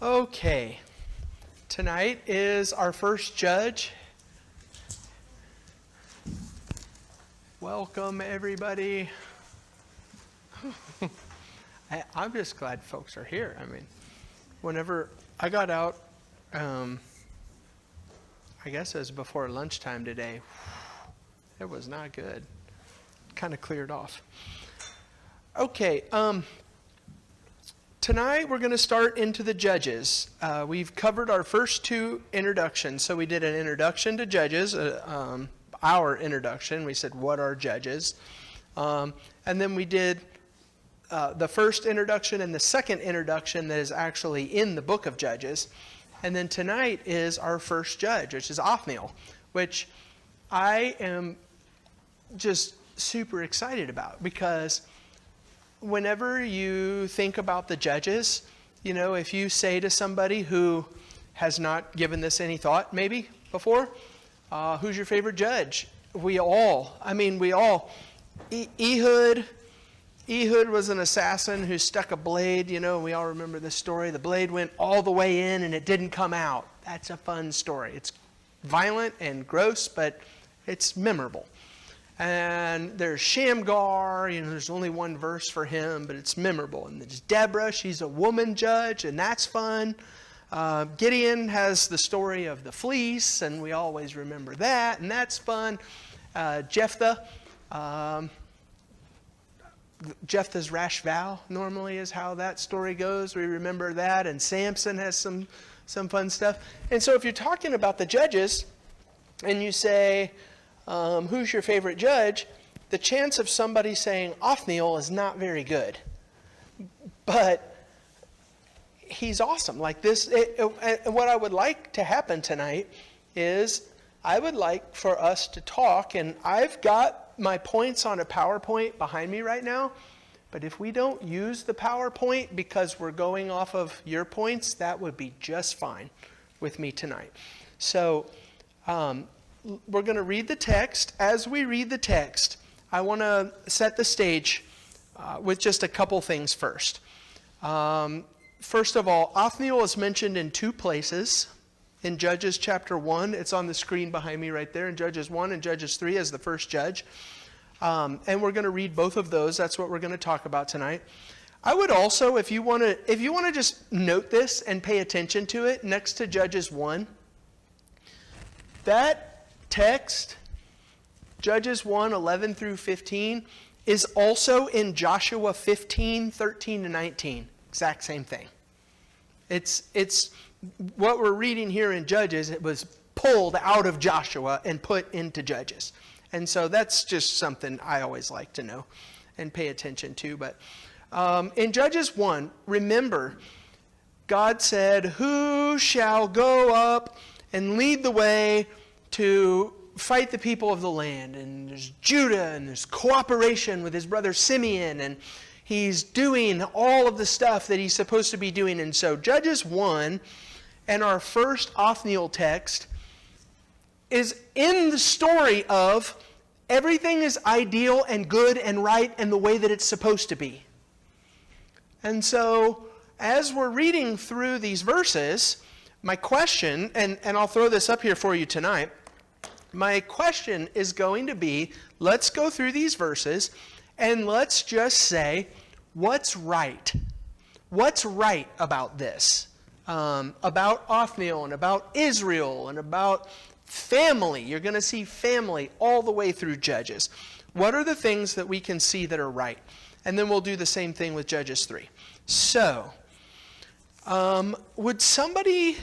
Okay, tonight is our first judge. Welcome, everybody. I'm just glad folks are here. I mean, whenever I got out, I guess it was before lunchtime today, it was not good. Kind of cleared off. Okay, tonight we're going to start into the Judges. We've covered our first two introductions. So we did an introduction to Judges, our introduction. We said, what are Judges? And then we did the first introduction and the second introduction that is actually in the book of Judges. And then tonight is our first judge, which is Othniel, which I am just super excited about, because whenever you think about the Judges, you know, if you say to somebody who has not given this any thought maybe before, who's your favorite judge? Ehud was an assassin who stuck a blade, you know, we all remember this story. The blade went all the way in and it didn't come out. That's a fun story. It's violent and gross, but it's memorable. And there's Shamgar, you know, there's only one verse for him, but it's memorable. And there's Deborah, she's a woman judge, and that's fun. Gideon has the story of the fleece, and we always remember that, and that's fun. Jephthah, Jephthah's rash vow normally is how that story goes. We remember that, and Samson has some fun stuff. And so if you're talking about the Judges, and you say, who's your favorite judge? The chance of somebody saying Othniel is not very good. But he's awesome. Like this, what I would like to happen tonight is I would like for us to talk, and I've got my points on a PowerPoint behind me right now, but if we don't use the PowerPoint because we're going off of your points, that would be just fine with me tonight. So, we're going to read the text. As we read the text, I want to set the stage with just a couple things first. First of all, Othniel is mentioned in two places. In Judges chapter 1, it's on the screen behind me right there, in Judges 1 and Judges 3 as the first judge. And we're going to read both of those. That's what we're going to talk about tonight. I would also, if you want to just note this and pay attention to it, next to Judges 1, that text, Judges 1, 11 through 15, is also in Joshua 15, 13 to 19. Exact same thing. It's what we're reading here in Judges, it was pulled out of Joshua and put into Judges. And so that's just something I always like to know and pay attention to. But in Judges 1, remember, God said, who shall go up and lead the way to fight the people of the land? And there's Judah, and there's cooperation with his brother Simeon, and he's doing all of the stuff that he's supposed to be doing. And so Judges 1 and our first Othniel text is in the story of everything is ideal and good and right and the way that it's supposed to be. And so as we're reading through these verses, my question, and I'll throw this up here for you tonight, my question is going to be, let's go through these verses and let's just say, what's right? What's right about this? About Othniel and about Israel and about family. You're going to see family all the way through Judges. What are the things that we can see that are right? And then we'll do the same thing with Judges 3. So, would somebody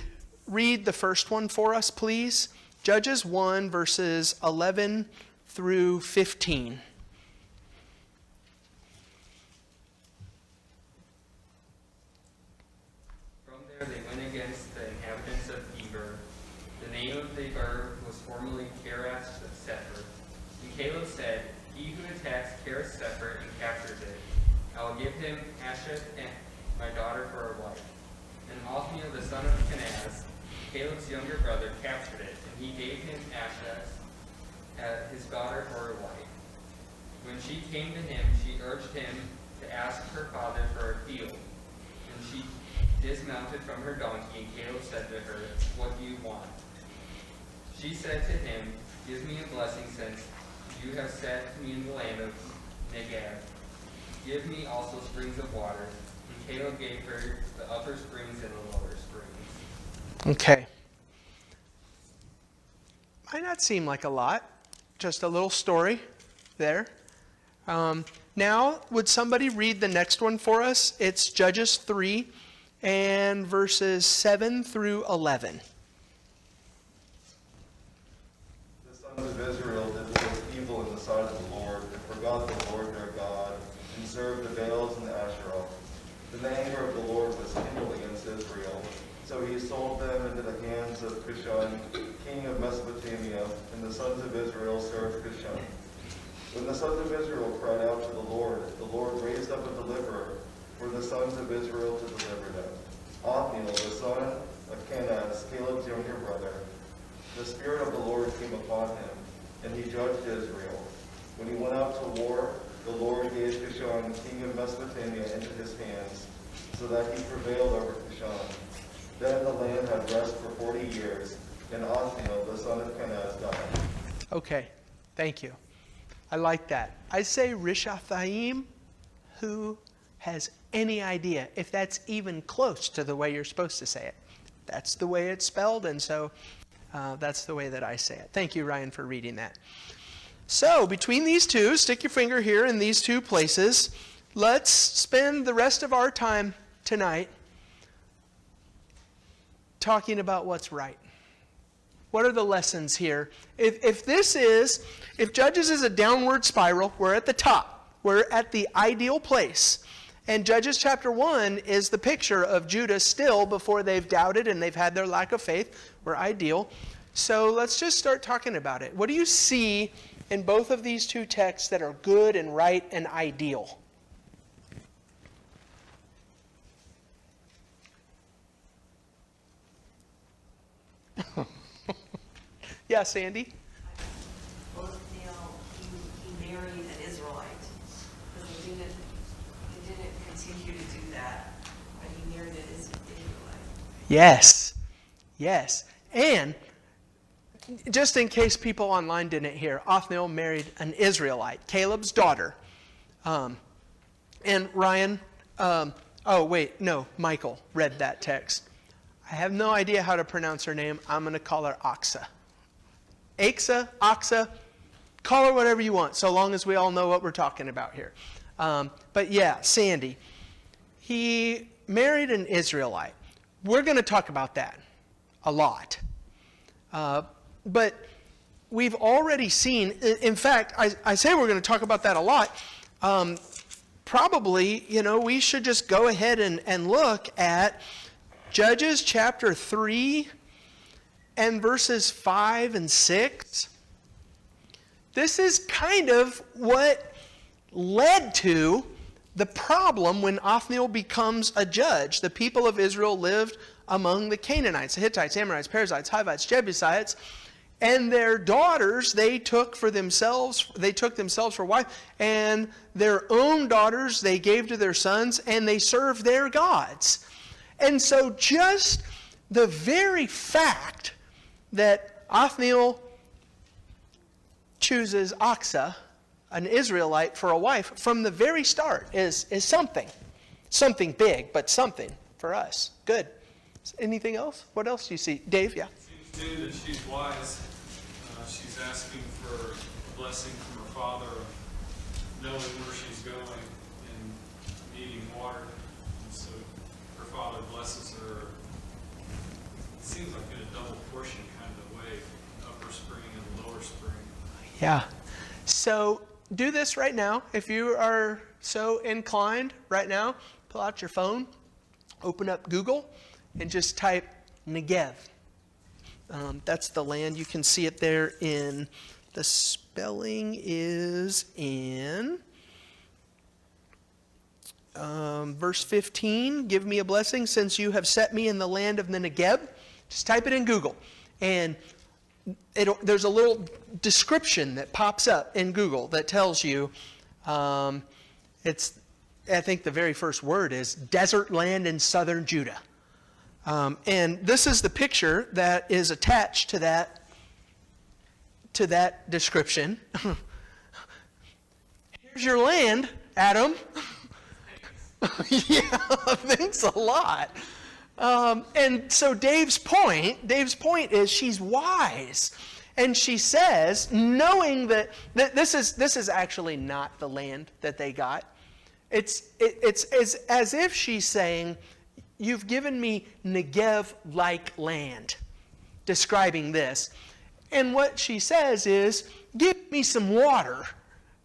read the first one for us, please? Judges 1, verses 11 through 15. From there they went against the inhabitants of Eber. The name of the Eber was formerly Kirath-Sepher. And Caleb said, he who attacks Kirath-Sepher and captures it, I will give him Asheth, my daughter, for a wife. And Othniel the son of Kenaz, Caleb's younger brother, captured it, and he gave him Asheth, his daughter, for a wife. When she came to him, she urged him to ask her father for a field, and she dismounted from her donkey, and Caleb said to her, "What do you want?" She said to him, "Give me a blessing, since you have set me in the land of Negev. Give me also springs of water." And Caleb gave her the upper springs and the lower springs. Okay. Might not seem like a lot. Just a little story there. Now, would somebody read the next one for us? It's Judges 3 and verses 7 through 11. The sons of Israel did what was evil in the sight of the Lord, and forgot the Lord their God, and served the Baals and the Asherah. Then the anger of the Lord was kindled against Israel. So he sold them into the hands of Cushan, king of Mesopotamia, and the sons of Israel served Cushan. When the sons of Israel cried out to the Lord raised up a deliverer for the sons of Israel to deliver them. Othniel, the son of Kenaz, Caleb's younger brother. The Spirit of the Lord came upon him, and he judged Israel. When he went out to war, the Lord gave Cushan, king of Mesopotamia, into his hands, so that he prevailed over Cushan. Then the land had rest for 40 years, and Othniel, the son of Kenaz, died. Okay, thank you. I like that. I say Rishathaim. Who has any idea if that's even close to the way you're supposed to say it? That's the way it's spelled, and so that's the way that I say it. Thank you, Ryan, for reading that. So between these two, stick your finger here in these two places. Let's spend the rest of our time tonight talking about what's right. What are the lessons here? If Judges is a downward spiral, we're at the top. We're at the ideal place. And Judges chapter 1 is the picture of Judah still before they've doubted and they've had their lack of faith. We're ideal. So let's just start talking about it. What do you see in both of these two texts that are good and right and ideal? Yeah, Sandy? Othniel, he married an Israelite. Because he didn't continue to do that, but he married an Israelite. Yes. Yes. And just in case people online didn't hear, Othniel married an Israelite, Caleb's daughter. And Ryan, Michael read that text. I have no idea how to pronounce her name. I'm going to call her Aksa. Aksa, call her whatever you want, so long as we all know what we're talking about here. But yeah, Sandy, he married an Israelite. We're going to talk about that a lot. But we've already seen, in fact, I say we're going to talk about that a lot. Probably, we should just go ahead and look at Judges chapter 3 and verses 5 and 6. This is kind of what led to the problem when Othniel becomes a judge. The people of Israel lived among the Canaanites, the Hittites, Amorites, Perizzites, Hivites, Jebusites, and their daughters they took themselves for wife, and their own daughters they gave to their sons, and they served their gods. And so just the very fact that Othniel chooses Aksa, an Israelite, for a wife from the very start is something. Something big, but something for us. Good. Anything else? What else do you see? Dave, yeah? It seems to me that she's wise. She's asking for a blessing from her father, knowing where she's going and needing water. And so her father blesses her. It seems like in a double portion kind of way, upper spring and lower spring. Yeah. So do this right now. If you are so inclined right now, pull out your phone, open up Google, and just type Negev. That's the land. You can see it there in, the spelling is in verse 15. Give me a blessing since you have set me in the land of the Negev. Just type it in Google. And there's a little description that pops up in Google that tells you, I think the very first word is desert land in southern Judah. And this is the picture that is attached to that description. Here's your land, Adam. Yeah, thanks a lot. And so Dave's point is she's wise. And she says, knowing that this is actually not the land that they got. It's as if she's saying, you've given me Negev-like land, describing this. And what she says is, give me some water.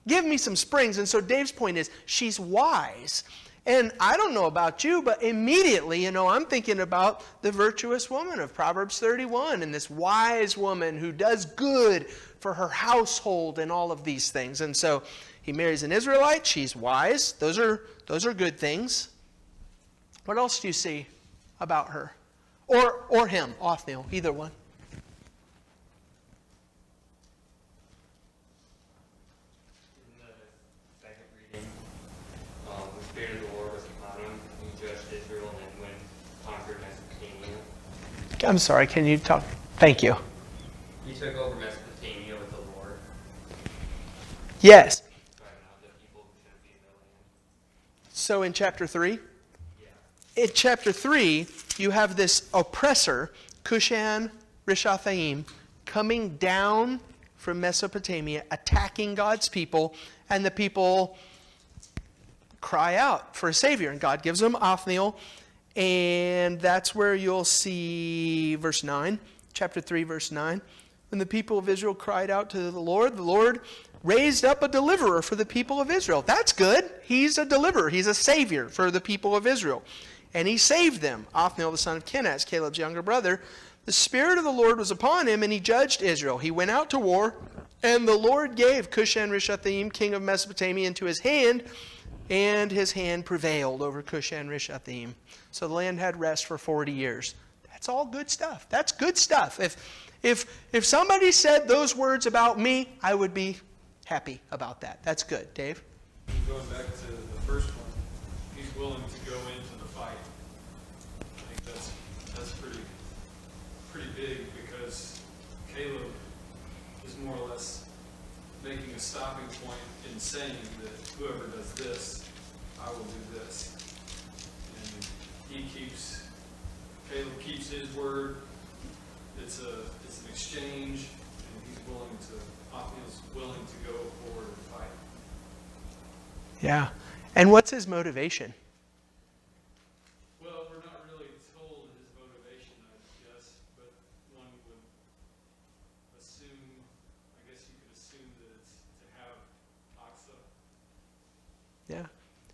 Give me some springs. And so Dave's point is, she's wise. And I don't know about you, but immediately, I'm thinking about the virtuous woman of Proverbs 31 and this wise woman who does good for her household and all of these things. And so he marries an Israelite. She's wise. Those are good things. What else do you see about her? Or him, Othniel, either one. In the second reading, the Spirit of the Lord was upon him. He judged Israel and then went conquered Mesopotamia. I'm sorry, can you talk? Thank you. He took over Mesopotamia with the Lord, Yes. driving out the people who shouldn't be in the land. So in chapter 3? Yeah. In chapter 3, you have this oppressor, Cushan Rishathaim, coming down from Mesopotamia, attacking God's people, and the people cry out for a savior, and God gives them Othniel, and that's where you'll see verse 9, chapter 3, verse 9. When the people of Israel cried out to the Lord raised up a deliverer for the people of Israel. That's good. He's a deliverer. He's a savior for the people of Israel. And he saved them. Othniel, the son of Kenaz, Caleb's younger brother. The Spirit of the Lord was upon him, and he judged Israel. He went out to war, and the Lord gave Cushan-Rishathaim, king of Mesopotamia, into his hand, and his hand prevailed over Cushan-Rishathaim. So the land had rest for 40 years. That's all good stuff. That's good stuff. If somebody said those words about me, I would be happy about that. That's good. Dave? Going back to the first one, he's willing to go into the fight. I think that's pretty big, because Caleb is more or less making a stopping point in saying that whoever does this, I will do this. And Caleb keeps his word. It's an exchange, and Othniel's willing to go forward and fight. Yeah. And what's his motivation? Well, we're not really told his motivation, I guess, but one would assume, I guess you could assume that it's to have Aksa. Yeah.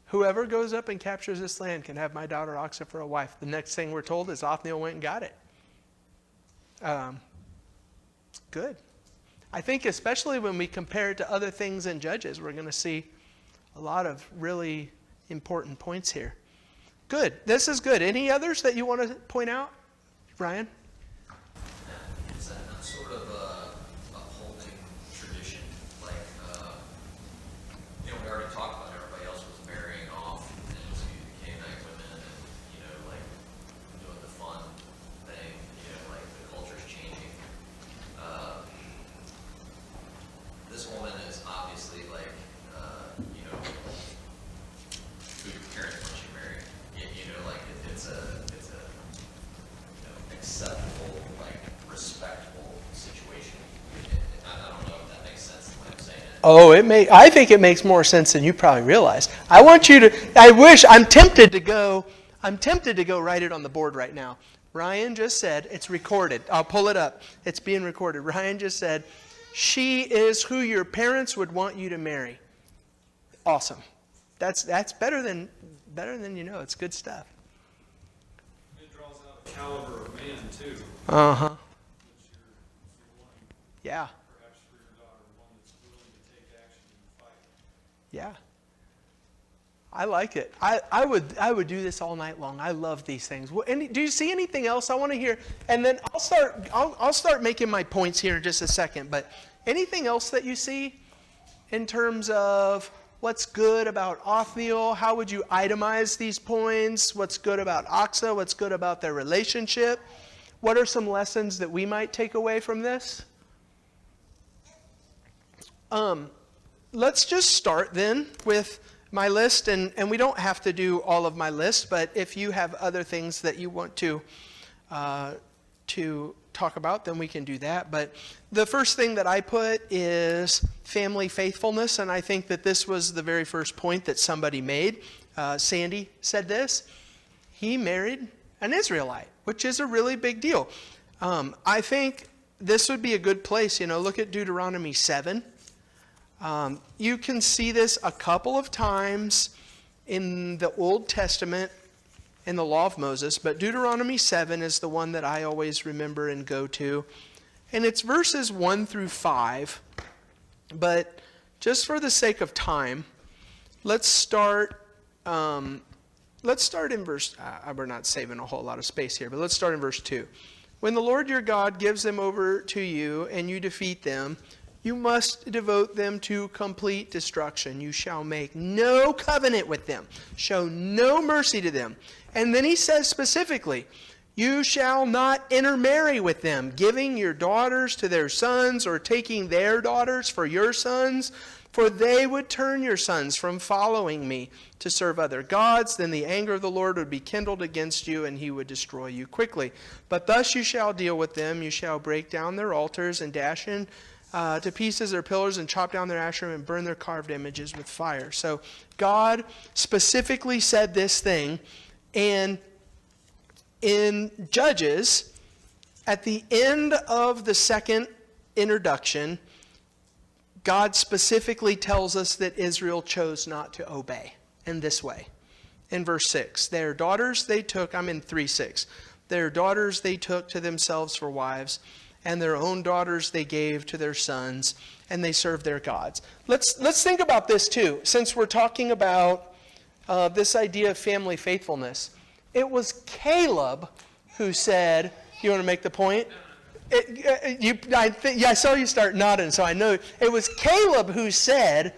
Whoever goes up and captures this land can have my daughter Aksa for a wife. The next thing we're told is Othniel went and got it. Good. I think especially when we compare it to other things in Judges, we're going to see a lot of really important points here. Good. This is good. Any others that you want to point out, Ryan? It's a sort of upholding tradition. Like, we already talked about everybody else was marrying off into the Canaanite women and, like doing the fun thing, like the culture's changing. This woman is obviously like, who your parents want you to marry. Like it's a acceptable, like respectful situation. I don't know if that makes sense the way I'm saying it. Oh, I think it makes more sense than you probably realize. I'm tempted to go write it on the board right now. Ryan just said, it's recorded. I'll pull it up. It's being recorded. Ryan just said, she is who your parents would want you to marry. Awesome. That's better than it's good stuff. It draws out a caliber of man, too. Uh-huh. Which you're wanting, Yeah. perhaps for your daughter, one that's willing to take action and fight. Yeah. I like it. I would do this all night long. I love these things. Do you see anything else I want to hear? And then I'll start making my points here in just a second. But anything else that you see in terms of what's good about Othniel? How would you itemize these points? What's good about Oxa? What's good about their relationship? What are some lessons that we might take away from this? Let's just start then with my list, and we don't have to do all of my list, but if you have other things that you want to talk about, then we can do that. But the first thing that I put is family faithfulness, and I think that this was the very first point that somebody made. Sandy said this. He married an Israelite, which is a really big deal. I think this would be a good place. Look at Deuteronomy 7. You can see this a couple of times in the Old Testament in the Law of Moses, but Deuteronomy 7 is the one that I always remember and go to. And it's verses 1 through 5. But just for the sake of time, let's start in verse, we're not saving a whole lot of space here, but let's start in verse 2. When the Lord your God gives them over to you and you defeat them, you must devote them to complete destruction. You shall make no covenant with them. Show no mercy to them. And then he says specifically, you shall not intermarry with them, giving your daughters to their sons or taking their daughters for your sons, for they would turn your sons from following me to serve other gods. Then the anger of the Lord would be kindled against you, and he would destroy you quickly. But thus you shall deal with them. You shall break down their altars and dash to pieces their pillars and chop down their Asherim and burn their carved images with fire. So God specifically said this thing. And in Judges, at the end of the second introduction, God specifically tells us that Israel chose not to obey in this way. In verse 6, their daughters they took, I'm in 3:6, their daughters they took to themselves for wives, and their own daughters they gave to their sons, and they served their gods. Let's think about this too, since we're talking about this idea of family faithfulness. It was Caleb who said, you want to make the point? I saw you start nodding, so I know. It was Caleb who said,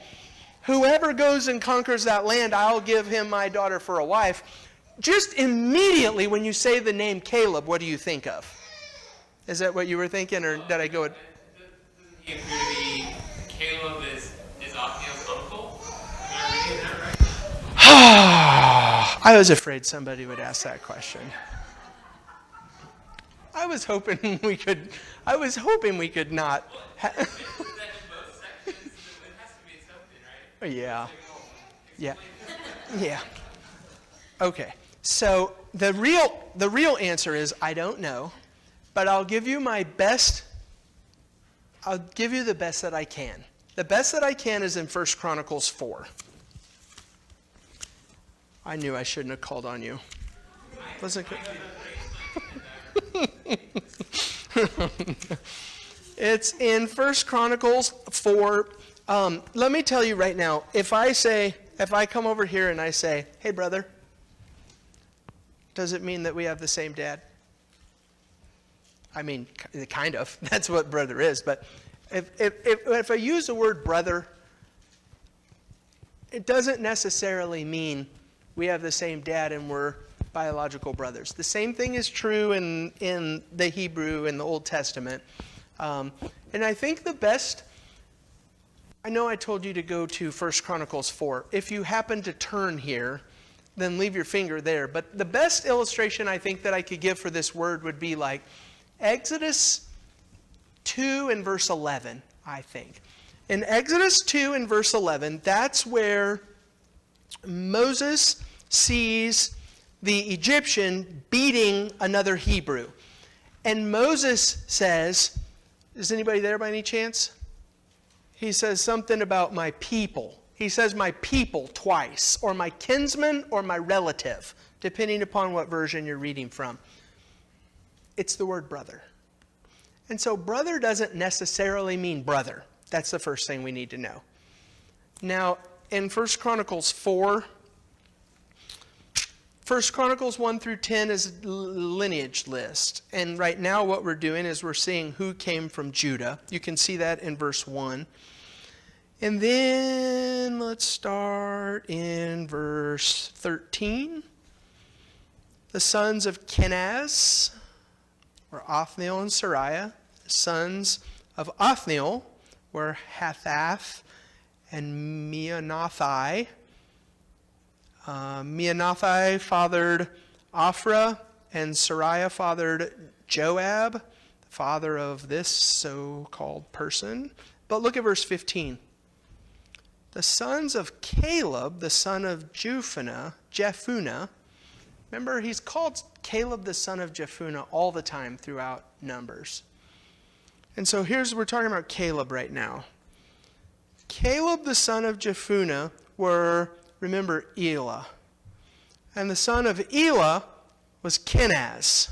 whoever goes and conquers that land, I'll give him my daughter for a wife. Just immediately when you say the name Caleb, what do you think of? Is that what you were thinking, or did I go? Doesn't he appear to be Caleb is Othniel's uncle? Am I reading that right? I was afraid somebody would ask that question. I was hoping we could not. Is that in both sections? It has to be something, right? Yeah. Okay. So the real answer is I don't know, but I'll give you my best. I'll give you the best that I can. The best that I can is in 1 Chronicles 4. I knew I shouldn't have called on you. Wasn't good. It's in 1 Chronicles 4. Let me tell you right now, if I come over here and I say, hey brother, does it mean that we have the same dad? I mean, kind of. That's what brother is. But if I use the word brother, it doesn't necessarily mean we have the same dad and we're biological brothers. The same thing is true in the Hebrew in the Old Testament. And I think the best, I know I told you to go to 1 Chronicles 4. If you happen to turn here, then leave your finger there. But the best illustration I think that I could give for this word would be like Exodus 2 and verse 11, I think. In Exodus 2 and verse 11, that's where Moses sees the Egyptian beating another Hebrew. And Moses says, is anybody there by any chance? He says something about my people. He says my people twice, or my kinsman or my relative, depending upon what version you're reading from. It's the word brother. And so brother doesn't necessarily mean brother. That's the first thing we need to know. Now, in 1 Chronicles 4, 1 Chronicles 1 through 10 is a lineage list. And right now what we're doing is we're seeing who came from Judah. You can see that in verse 1. And then let's start in verse 13. The sons of Kenaz were Othniel and Sariah. The sons of Othniel were Hathath and Meonothai. Meonothai fathered Ophrah, and Sariah fathered Joab, the father of this so-called person. But look at verse 15. The sons of Caleb, the son of Jephunneh. Remember, he's called Caleb the son of Jephunneh all the time throughout Numbers. And so we're talking about Caleb right now. Caleb the son of Jephunneh were, remember, Elah. And the son of Elah was Kenaz.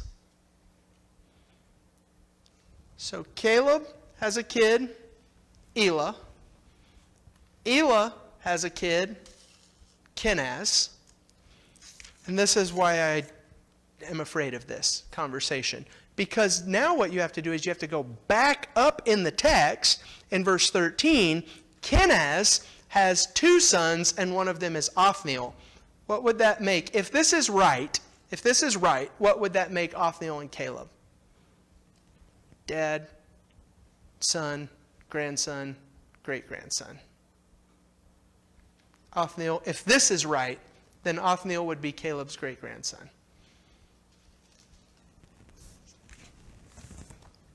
So Caleb has a kid, Elah. Elah has a kid, Kenaz. And this is why I am afraid of this conversation. Because now what you have to do is you have to go back up in the text in verse 13. Kenaz has two sons, and one of them is Othniel. What would that make? If this is right, what would that make Othniel and Caleb? Dad, son, grandson, great-grandson. Othniel, if this is right, then Othniel would be Caleb's great-grandson.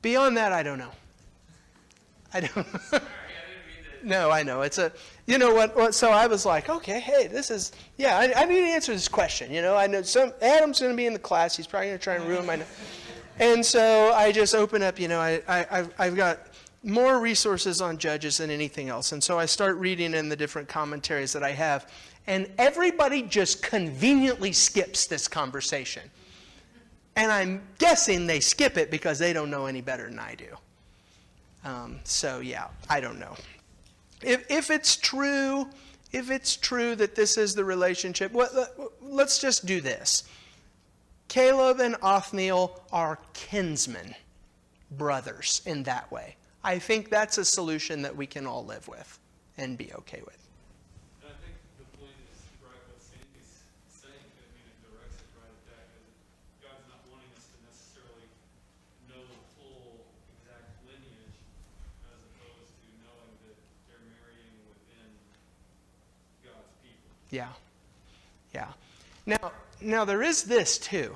Beyond that, I don't know. I don't know. Sorry, I didn't mean to. No, I know. It's a, you know what, so I was like, okay, hey, this is, yeah, I need to answer this question. You know, I know Adam's going to be in the class. He's probably going to try and ruin my, and so I just open up, you know, I've got more resources on Judges than anything else. And so I start reading in the different commentaries that I have. And everybody just conveniently skips this conversation. And I'm guessing they skip it because they don't know any better than I do. So yeah, I don't know. If it's true that this is the relationship, let's just do this. Caleb and Othniel are kinsmen, brothers in that way. I think that's a solution that we can all live with and be okay with. And I think the point is right what Sandy's saying. I mean, it directs it right at that. Because God's not wanting us to necessarily know the full exact lineage, as opposed to knowing that they're marrying within God's people. Yeah. Yeah. Now there is this too.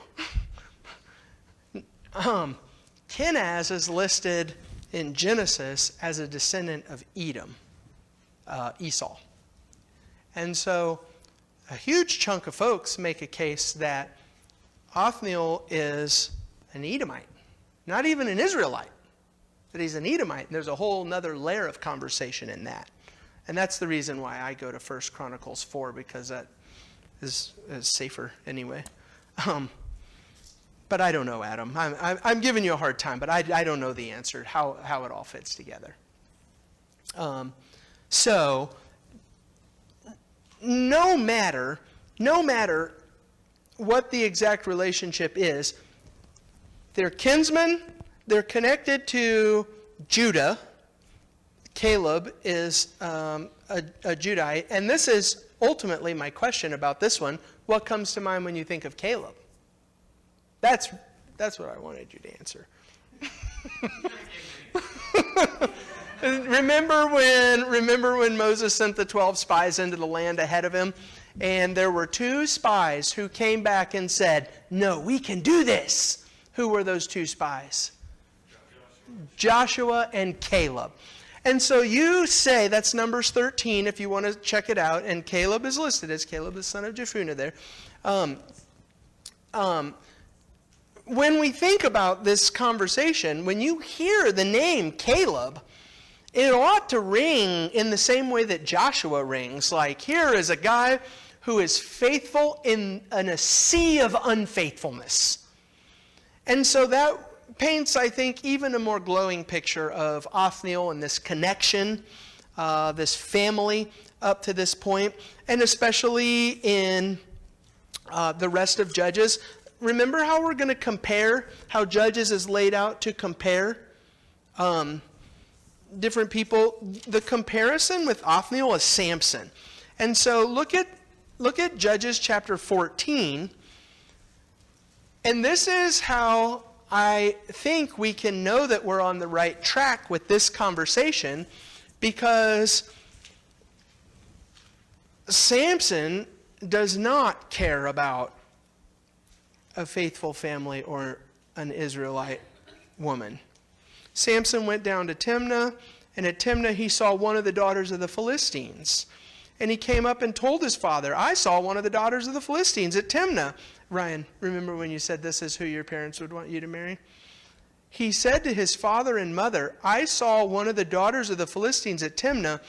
Kenaz is listed in Genesis as a descendant of Edom, Esau. And so a huge chunk of folks make a case that Othniel is an Edomite, not even an Israelite, that he's an Edomite. And there's a whole other layer of conversation in that. And that's the reason why I go to 1 Chronicles 4, because that is safer anyway. But I don't know, Adam. I'm giving you a hard time, but I don't know the answer, how it all fits together. So, no matter what the exact relationship is, they're kinsmen, they're connected to Judah. Caleb is a Judite, and this is ultimately my question about this one. What comes to mind when you think of Caleb? That's what I wanted you to answer. Remember when Moses sent the 12 spies into the land ahead of him? And there were 2 spies who came back and said, no, we can do this. Who were those 2 spies? Joshua and Caleb. And so you say, that's Numbers 13 if you want to check it out, and Caleb is listed as Caleb the son of Jephunneh there. When we think about this conversation, when you hear the name Caleb, it ought to ring in the same way that Joshua rings. Like, here is a guy who is faithful in a sea of unfaithfulness. And so that paints, I think, even a more glowing picture of Othniel and this connection, this family up to this point, and especially in the rest of Judges. Remember how we're going to compare, how Judges is laid out to compare? different people. The comparison with Othniel is Samson. And so look at Judges chapter 14. And this is how I think we can know that we're on the right track with this conversation, because Samson does not care about a faithful family or an Israelite woman. Samson went down to Timnah, and at Timnah he saw one of the daughters of the Philistines. And he came up and told his father, I saw one of the daughters of the Philistines at Timnah. Ryan, remember when you said this is who your parents would want you to marry? He said to his father and mother, I saw one of the daughters of the Philistines at Timnah.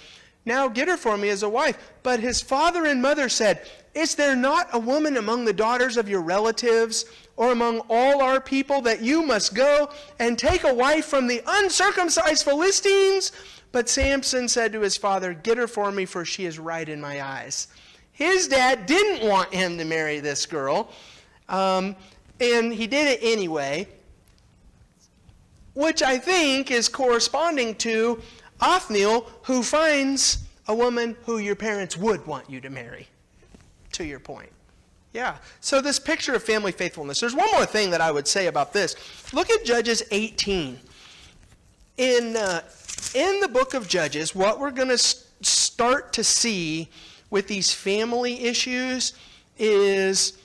Now get her for me as a wife. But his father and mother said, is there not a woman among the daughters of your relatives or among all our people that you must go and take a wife from the uncircumcised Philistines? But Samson said to his father, get her for me, for she is right in my eyes. His dad didn't want him to marry this girl, and he did it anyway, which I think is corresponding to Othniel, who finds a woman who your parents would want you to marry, to your point. Yeah, so this picture of family faithfulness. There's one more thing that I would say about this. Look at Judges 18. In the book of Judges, what we're going to start to see with these family issues is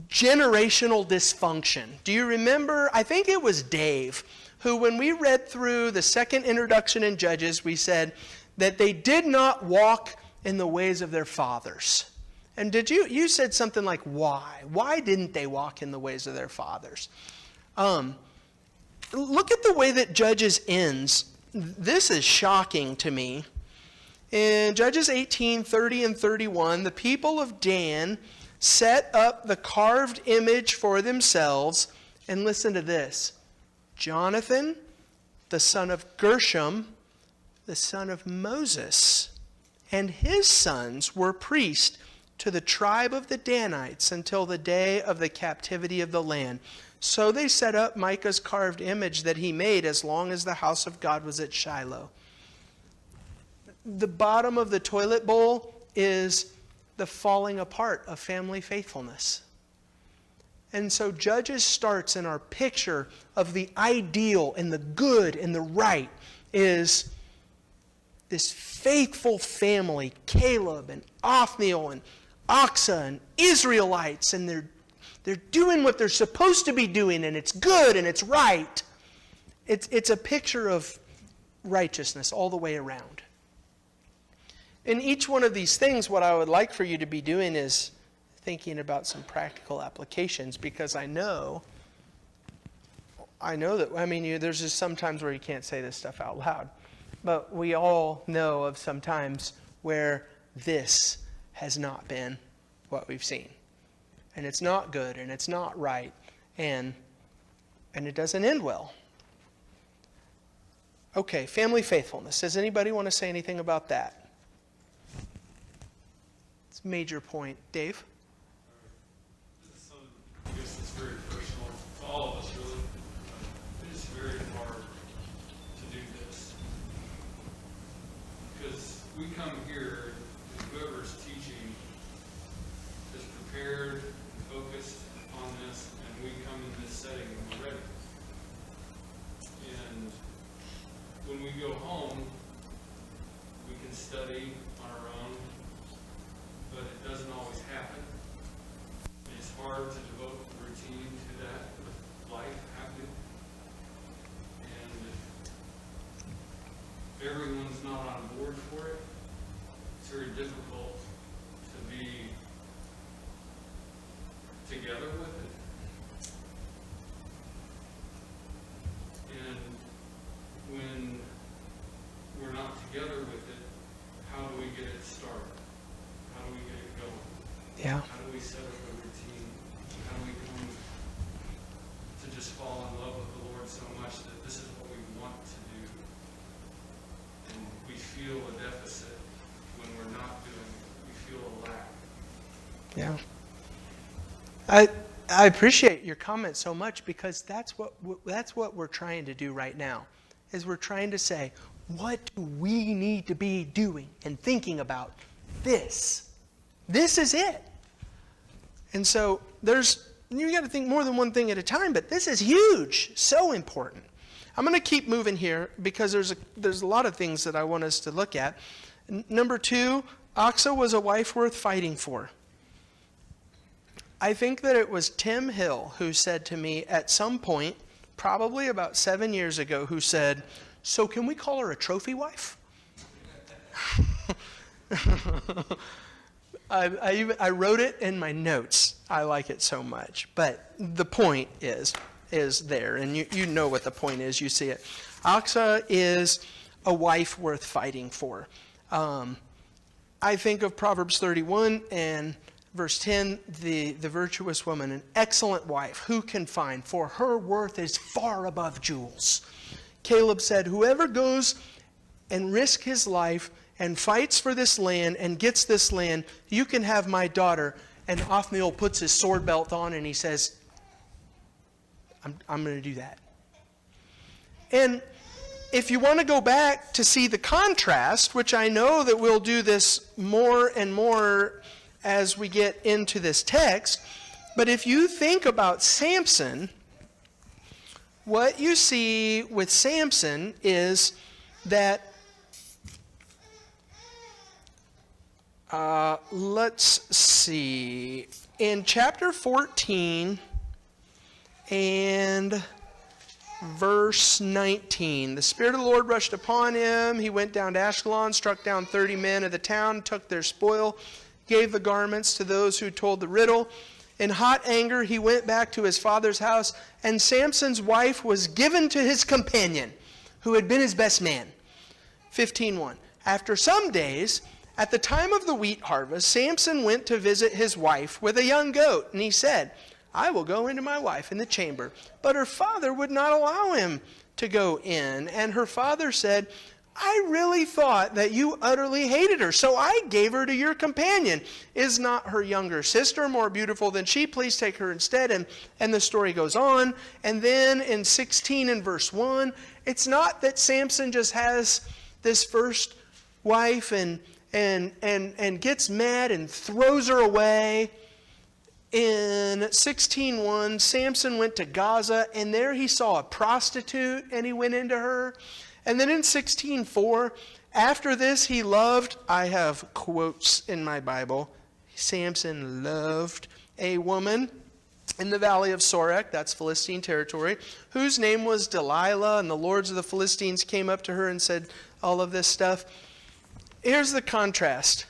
generational dysfunction. Do you remember? I think it was Dave who, when we read through the second introduction in Judges, we said that they did not walk in the ways of their fathers. And you said something like, why? Why didn't they walk in the ways of their fathers? Look at the way that Judges ends. This is shocking to me. In Judges 18, 30 and 31, the people of Dan set up the carved image for themselves. And listen to this. Jonathan, the son of Gershom, the son of Moses, and his sons were priests to the tribe of the Danites until the day of the captivity of the land. So they set up Micah's carved image that he made as long as the house of God was at Shiloh. The bottom of the toilet bowl is the falling apart of family faithfulness. And so Judges starts in our picture of the ideal and the good and the right is this faithful family, Caleb and Othniel and Oxa and Israelites, and they're doing what they're supposed to be doing, and it's good and it's right. It's a picture of righteousness all the way around. In each one of these things, what I would like for you to be doing is thinking about some practical applications, because I know that, there's just some times where you can't say this stuff out loud, but we all know of some times where this has not been what we've seen. And it's not good, and it's not right, and it doesn't end well. Okay, family faithfulness. Does anybody want to say anything about that? It's a major point. Dave? I guess it's very personal to all of us, really. It is very hard to do this. Because we come here, and whoever's teaching is prepared and focused on this, and we come in this setting and we're ready. And when we go home, we can study on our own, but it doesn't always happen. It's hard to devote routine to that with life happening. And if everyone's not on board for it, it's very difficult to be together with it. And when we're not together with it, how do we get it started? How do we get it going? Yeah. How do we set up a routine? How do we come to just fall in love with the Lord so much that this is what we want to do? And we feel a deficit when we're not doing it. We feel a lack. Yeah. I appreciate your comment so much, because that's what we're trying to do right now, is we're trying to say, what do we need to be doing and thinking about? This. This is it. And so you got to think more than one thing at a time, but this is huge, so important. I'm going to keep moving here because there's a lot of things that I want us to look at. Number 2, Aksa was a wife worth fighting for. I think that it was Tim Hill who said to me at some point, probably about 7 years ago, who said, so can we call her a trophy wife? I wrote it in my notes. I like it so much. But the point is there, and you know what the point is. You see it. Aksa is a wife worth fighting for. I think of Proverbs 31 and verse 10, the virtuous woman, an excellent wife, who can find? For her worth is far above jewels. Caleb said, whoever goes and risks his life and fights for this land and gets this land, you can have my daughter. And Othniel puts his sword belt on and he says, I'm going to do that. And if you want to go back to see the contrast, which I know that we'll do this more and more as we get into this text, but if you think about Samson, what you see with Samson is that let's see. In chapter 14 and verse 19, the Spirit of the Lord rushed upon him. He went down to Ashkelon, struck down 30 men of the town, took their spoil, gave the garments to those who told the riddle. In hot anger, he went back to his father's house, and Samson's wife was given to his companion, who had been his best man. 15:1. After some days, at the time of the wheat harvest, Samson went to visit his wife with a young goat, and he said, I will go into my wife in the chamber. But her father would not allow him to go in, and her father said, I really thought that you utterly hated her, so I gave her to your companion. Is not her younger sister more beautiful than she? Please take her instead. And the story goes on. And then in 16 and verse 1, it's not that Samson just has this first wife and gets mad and throws her away. In 16:1, Samson went to Gaza, and there he saw a prostitute, and he went into her. And then in 16:4, after this he loved, I have quotes in my Bible, Samson loved a woman in the valley of Sorek, that's Philistine territory, whose name was Delilah, and the lords of the Philistines came up to her and said all of this stuff. Here's the contrast.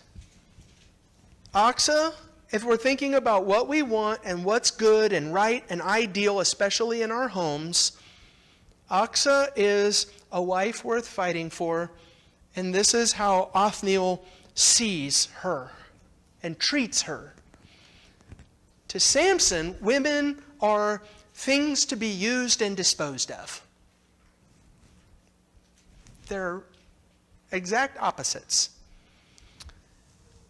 Aksa, if we're thinking about what we want and what's good and right and ideal, especially in our homes, Aksa is a wife worth fighting for, and this is how Othniel sees her and treats her. To Samson, women are things to be used and disposed of. They're exact opposites.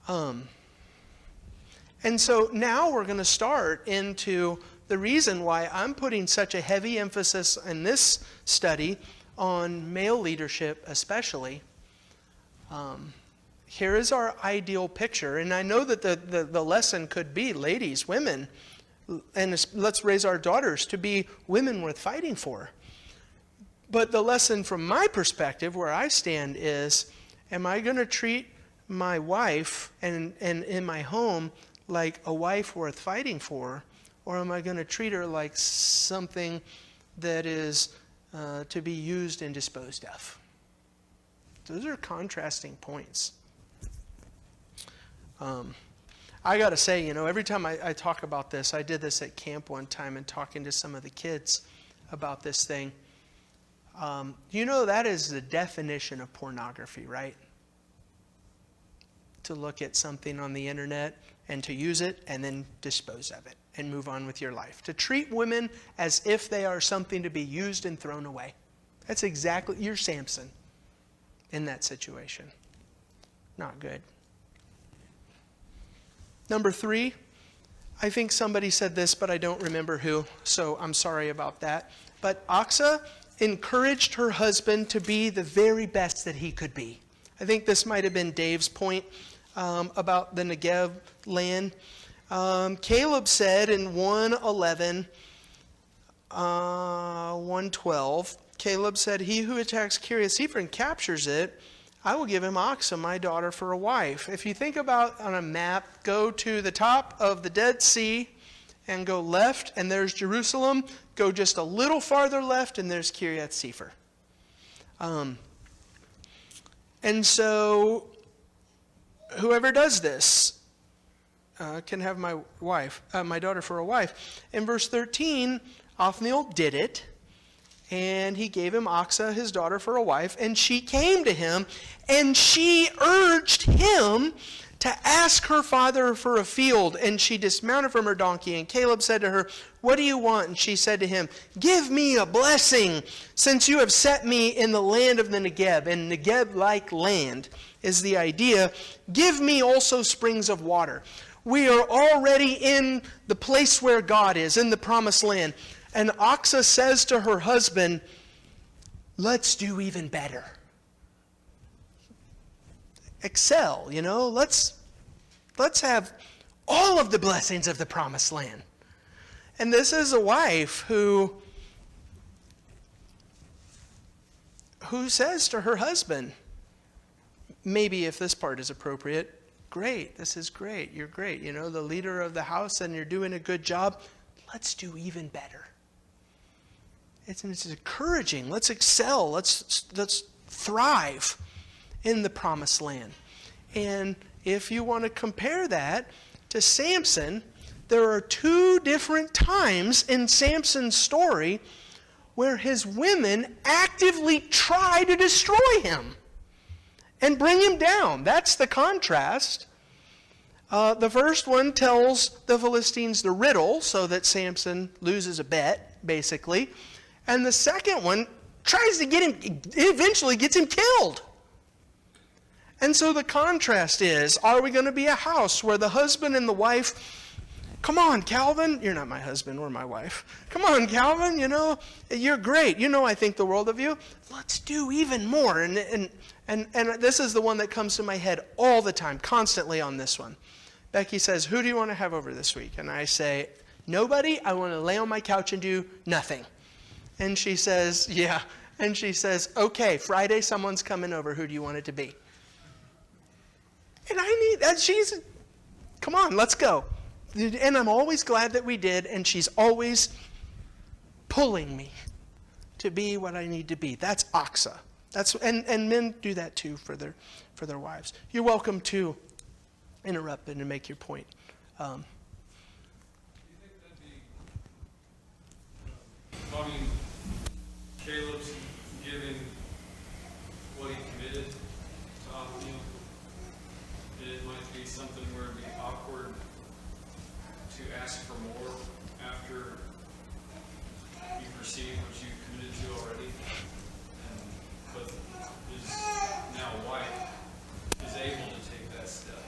And so now we're going to start into the reason why I'm putting such a heavy emphasis in this study on male leadership especially. Here is our ideal picture, and I know that the lesson could be, ladies, women, and let's raise our daughters to be women worth fighting for. But the lesson from my perspective, where I stand, is, am I going to treat my wife and in my home like a wife worth fighting for, or am I going to treat her like something that is to be used and disposed of? Those are contrasting points. I got to say, every time I talk about this, I did this at camp one time and talking to some of the kids about this thing. That is the definition of pornography, right? To look at something on the internet and to use it and then dispose of it and move on with your life. To treat women as if they are something to be used and thrown away. That's exactly, you're Samson in that situation. Not good. Number 3, I think somebody said this, but I don't remember who, so I'm sorry about that. But Aksa encouraged her husband to be the very best that he could be. I think this might have been Dave's point about the Negev land. Caleb said in 1:11, 1:12, Caleb said, "He who attacks Kiriath Sefer and captures it, I will give him Oxa, my daughter, for a wife." If you think about on a map, go to the top of the Dead Sea and go left, and there's Jerusalem. Go just a little farther left, and there's Kiriath Sefer. And so, whoever does this can have my daughter for a wife. In verse 13, Othniel did it, and he gave him Oxa, his daughter, for a wife, and she came to him, and she urged him to ask her father for a field, and she dismounted from her donkey, and Caleb said to her, "What do you want?" And she said to him, "Give me a blessing, since you have set me in the land of the Negev," and Negev-like land is the idea. "Give me also springs of water." We are already in the place where God is, in the promised land. And Oxa says to her husband, "Let's do even better. Excel, let's have all of the blessings of the promised land." And this is a wife who says to her husband, maybe if this part is appropriate, "Great, this is great, you're great, the leader of the house, and you're doing a good job. Let's do even better." It's encouraging. Let's excel. Let's thrive in the promised land. And if you want to compare that to Samson, there are two different times in Samson's story where his women actively try to destroy him and bring him down. That's the contrast. The first one tells the Philistines the riddle so that Samson loses a bet, basically. And the second one tries to get him, eventually gets him killed. And so the contrast is, are we going to be a house where the husband and the wife, "Come on, Calvin, you're not my husband or my wife. Come on, Calvin, you're great. I think the world of you. Let's do even more." And this is the one that comes to my head all the time, constantly on this one. Becky says, "Who do you want to have over this week?" And I say, "Nobody. I want to lay on my couch and do nothing." And she says, "Yeah." And she says, "Okay, Friday someone's coming over. Who do you want it to be?" And come on, let's go. And I'm always glad that we did, and she's always pulling me to be what I need to be. That's Oxa. And men do that too for their wives. You're welcome to interrupt and to make your point. Do you think that'd be, Caleb's giving what he committed to Othniel? It might be something where it'd be awkward to ask for more after you've received what you committed to already. But his now wife is able to take that step.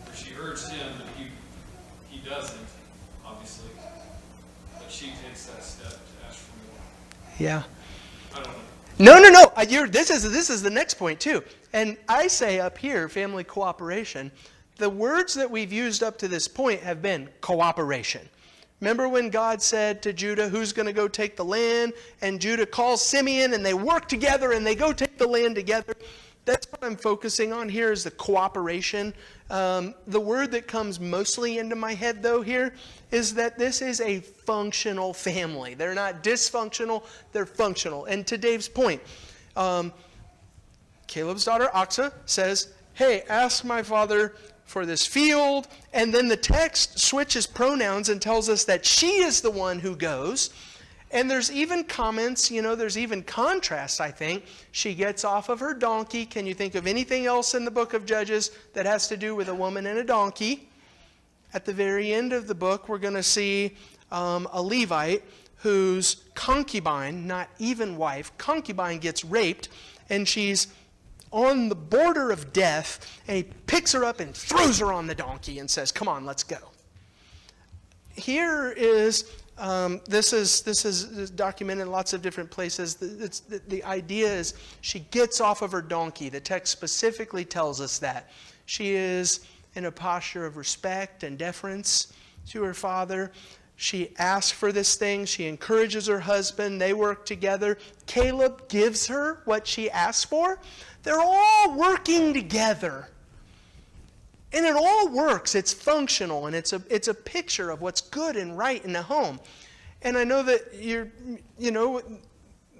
Or she urged him, but he doesn't, obviously. But she takes that step to ask for more. Yeah. I don't know. No. This is the next point too. And I say up here, family cooperation. The words that we've used up to this point have been cooperation. Remember when God said to Judah, "Who's going to go take the land?" And Judah calls Simeon, and they work together, and they go take the land together. That's what I'm focusing on here, is the cooperation. The word that comes mostly into my head, though, here is that this is a functional family. They're not dysfunctional, they're functional. And to Dave's point, Caleb's daughter, Oxa, says, "Hey, ask my father for this field." And then the text switches pronouns and tells us that she is the one who goes. And there's even comments, there's even contrast, I think. She gets off of her donkey. Can you think of anything else in the book of Judges that has to do with a woman and a donkey? At the very end of the book, we're going to see a Levite whose concubine, not even wife, concubine gets raped, and she's on the border of death, and he picks her up and throws her on the donkey and says, "Come on, let's go." Here is This is documented in lots of different places. The idea is she gets off of her donkey. The text specifically tells us that. She is in a posture of respect and deference to her father. She asks for this thing. She encourages her husband. They work together. Caleb gives her what she asks for. They're all working together. And it all works. It's functional, and it's a picture of what's good and right in the home. And I know that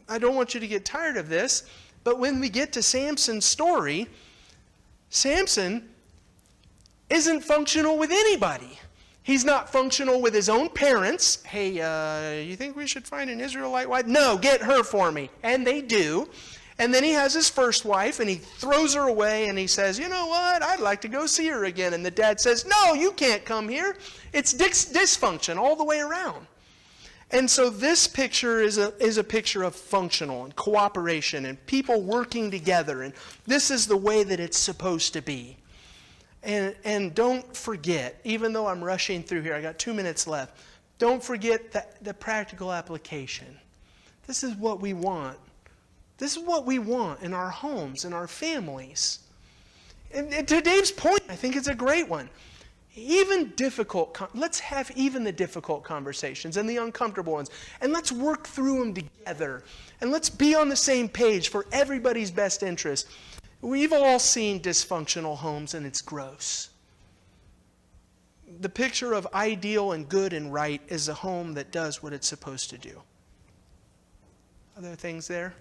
I don't want you to get tired of this, but when we get to Samson's story, Samson isn't functional with anybody. He's not functional with his own parents. Hey, you think we should find an Israelite wife? No, get her for me. And they do. And then he has his first wife, and he throws her away, and he says, you know what, I'd like to go see her again. And the dad says, no, you can't come here. It's dysfunction all the way around. And so this picture is a picture of functional and cooperation and people working together. And this is the way that it's supposed to be. And don't forget, even though I'm rushing through here, I got 2 minutes left, don't forget the practical application. This is what we want. This is what we want in our homes, in our families. And to Dave's point, I think it's a great one. Let's have even the difficult conversations and the uncomfortable ones. And let's work through them together. And let's be on the same page for everybody's best interest. We've all seen dysfunctional homes, and it's gross. The picture of ideal and good and right is a home that does what it's supposed to do. Other things there?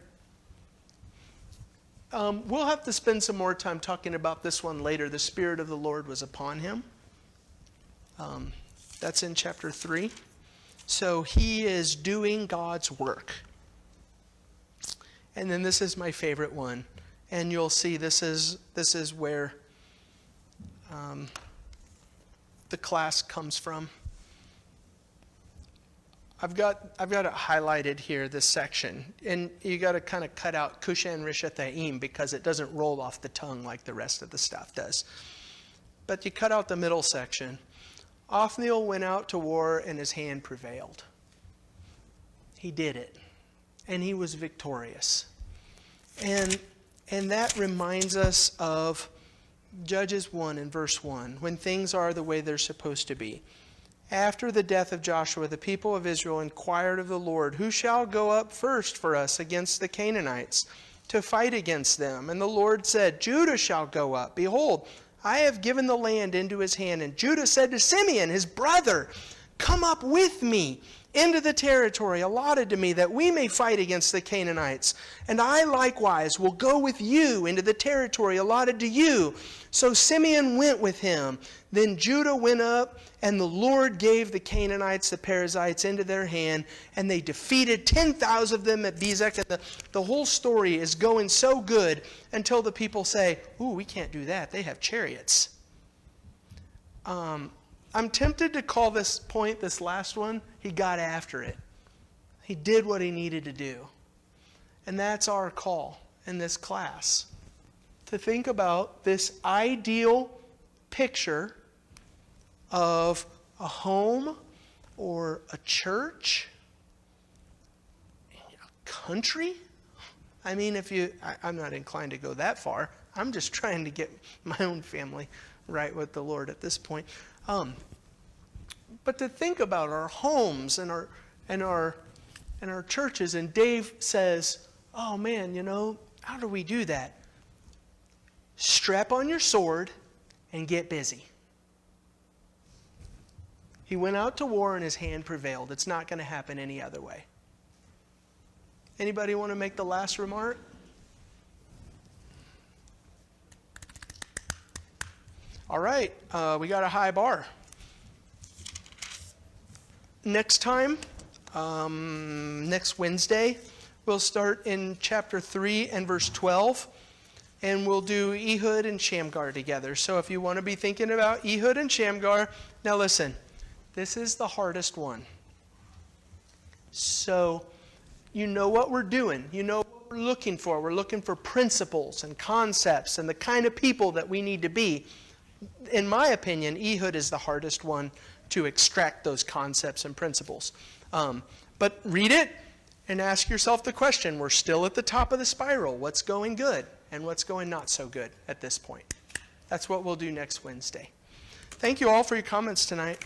We'll have to spend some more time talking about this one later. The Spirit of the Lord was upon him. That's in chapter 3. So he is doing God's work. And then this is my favorite one. And you'll see this is where the class comes from. I've got it highlighted here, this section. And you got to kind of cut out Kushan Rishathaim because it doesn't roll off the tongue like the rest of the stuff does. But you cut out the middle section. Othniel went out to war and his hand prevailed. He did it. And he was victorious. And that reminds us of Judges 1 and verse 1, when things are the way they're supposed to be. After the death of Joshua, the people of Israel inquired of the Lord, who shall go up first for us against the Canaanites to fight against them? And the Lord said, Judah shall go up. Behold, I have given the land into his hand. And Judah said to Simeon, his brother, come up with me into the territory allotted to me, that we may fight against the Canaanites. And I likewise will go with you into the territory allotted to you. So Simeon went with him. Then Judah went up, and the Lord gave the Canaanites, the Perizzites, into their hand, and they defeated 10,000 of them at Bezek. And the whole story is going so good until the people say, ooh, we can't do that. They have chariots. I'm tempted to call this point, this last one, he got after it. He did what he needed to do. And that's our call in this class. To think about this ideal picture of a home or a church, a country. I mean, I'm not inclined to go that far. I'm just trying to get my own family right with the Lord at this point. But to think about our homes and our churches, and Dave says, oh man, how do we do that? Strap on your sword and get busy. He went out to war and his hand prevailed. It's not going to happen any other way. Anybody want to make the last remark? All right, we got a high bar. Next time, next Wednesday, we'll start in chapter 3 and verse 12, and we'll do Ehud and Shamgar together. So if you want to be thinking about Ehud and Shamgar, now listen, this is the hardest one. So you know what we're doing. You know what we're looking for. We're looking for principles and concepts and the kind of people that we need to be. In my opinion, Ehud is the hardest one to extract those concepts and principles. But read it and ask yourself the question, we're still at the top of the spiral. What's going good and what's going not so good at this point? That's what we'll do next Wednesday. Thank you all for your comments tonight.